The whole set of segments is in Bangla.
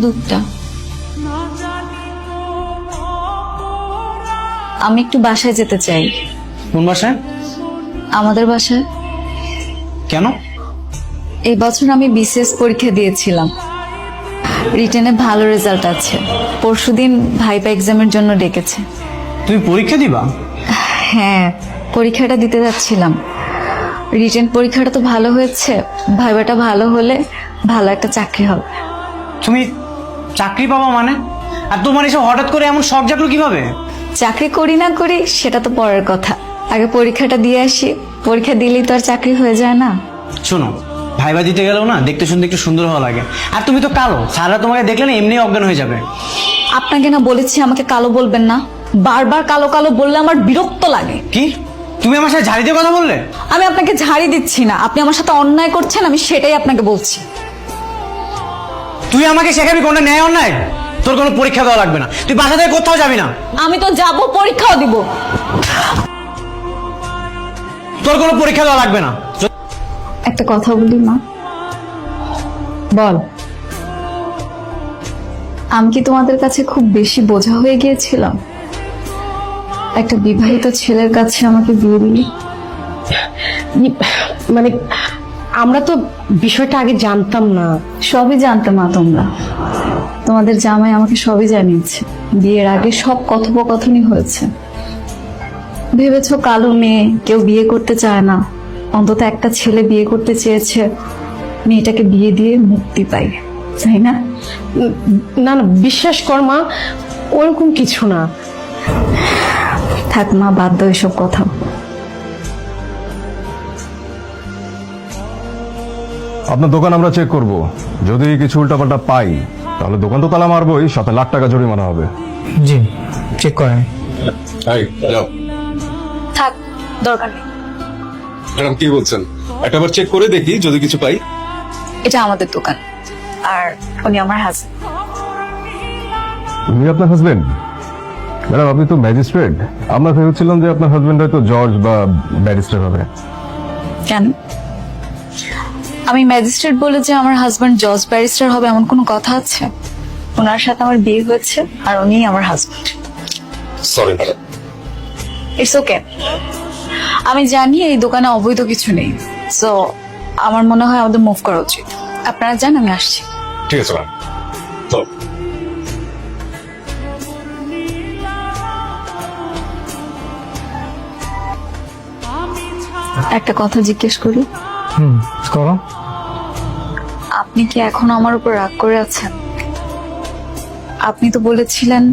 দুধটা। আমি একটু বাসায় যেতে চাই। কোন বাসায়? আমাদের বাসায়। কেন? এই বছর আমি বিসিএস পরীক্ষা দিয়েছিলাম, রিটেনে ভালো রেজাল্ট আছে। পরশুদিন ভাইবা এক্সামের জন্য ডেকেছে। তুমি পরীক্ষা দিবা? হ্যাঁ, পরীক্ষাটা দিতে যাচ্ছিলাম। রিটেন পরীক্ষাটা তো ভালো হয়েছে, ভাইবাটা ভালো হলে ভালো একটা চাকরি হবে। তুমি চাকরি পাবা মানে? আর তোমার এসব হঠাৎ করে এমন শখ জাগলো কিভাবে? চাকরি করি না করি সেটা তো পরের কথা, আগে পরীক্ষাটা দিয়ে আসি। পরীক্ষা দিলেই তো আর চাকরি হয়ে যায় না। শোনো, ভাইবা দিতে গেলেও না দেখতে শুনতে একটু সুন্দর হওয়া লাগে। আর তুমি তো কালো, স্যাররা তোমাকে দেখলে না এমনি অজ্ঞান হয়ে যাবে। আপনাকে না বলেছি আমাকে কালো বলবেন না, বারবার কালো কালো বললে আমার বিরক্ত লাগে। কি? তুমি আমার সাথে ঝাড়ি দিয়ে কথা বললে? আমি আপনাকে ঝাড়ি দিচ্ছি না, আপনি আমার সাথে অন্যায় করছেন, আমি সেটাই আপনাকে বলছি। তুই আমাকে শেখাবি কোনটা ন্যায় অন্যায়? তোর কোনো পরীক্ষা দেওয়া লাগবে না, তুই বাসা থেকে কোথাও যাবি না। আমি তো যাব, পরীক্ষাও দিব। তোর কোনো পরীক্ষা দেওয়া লাগবে না। একটা কথা বলি মা। বল। আমি কি তোমাদের কাছে খুব বেশি বোঝা হয়ে গিয়েছিলাম? একটা বিবাহিত ছেলের কাছে আমাকে বিয়ে দিলি। মানে আমরা তো বিষয়টা আগে জানতাম না। সবই জানতে মা তোমরা, তোমাদের জামাই আমাকে সবই জানিয়েছে। বিয়ের আগে সব কথোপকথনই হয়েছে। ভেবেছো কালো মেয়ে, কেউ বিয়ে করতে চায় না, অন্তত একটা ছেলে বিয়ে করতে চেয়েছে, মেয়েটাকে বিয়ে দিয়ে মুক্তি পাই, তাই না? না না, বিশ্বাস কর মা, ওরকম কিছু না। থাক মা, বাদ দাও এসব কথা। আপনার দোকান আমরা চেক করব, যদি কিছু উল্টাপাল্টা পাই তাহলে দোকান তো তালা মারবোই, সাথে লাখ টাকা জরিমানা হবে। জি, চেক করেন। যাও থাক, দরকার নেই। ম্যাডাম, কি বলছেন? একটাবার চেক করে দেখি যদি কিছু পাই। এটা আমাদের দোকান, আর উনি আমার হাজবেন্ড। উনি আপনার হাজবেন্ড? ম্যাডাম, আপনি তো ম্যাজিস্ট্রেট। আমরা ভেবেছিলাম যে আপনার হাজবেন্ড হয়তো জজ বা ব্যারিস্টার হবে। কেন? আমি ম্যাজিস্ট্রেট বলে যে আমার হাজবেন্ড জজ ব্যারিস্টার হবে এমন কোনো কথা আছে? ওনার সাথে আমার বিয়ে হয়েছে আর উনিই আমার husband. Sorry madam. It's okay. আমি জানি এই দোকানে অবৈধ কিছু নেই, সো আমার মনে হয় আমাদের মুভ করা উচিত। আপনারা যান, আমি আসছি। ঠিক আছে ম্যাডাম, চলো। একটা কথা জিজ্ঞেস করি, করো। আপনি কি এখন আমার উপর রাগ করে আছেন? আপনি তো বলেছিলেন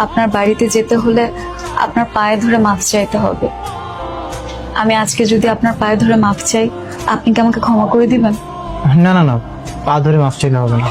আপনার বাড়িতে যেতে হলে আপনার পায়ে ধরে মাফ চাইতে হবে। আমি আজকে যদি আপনার পায়ে ধরে মাফ চাই, আপনি কি আমাকে ক্ষমা করে দিবেন? না না না, পা ধরে মাফ চাইলে হবে না।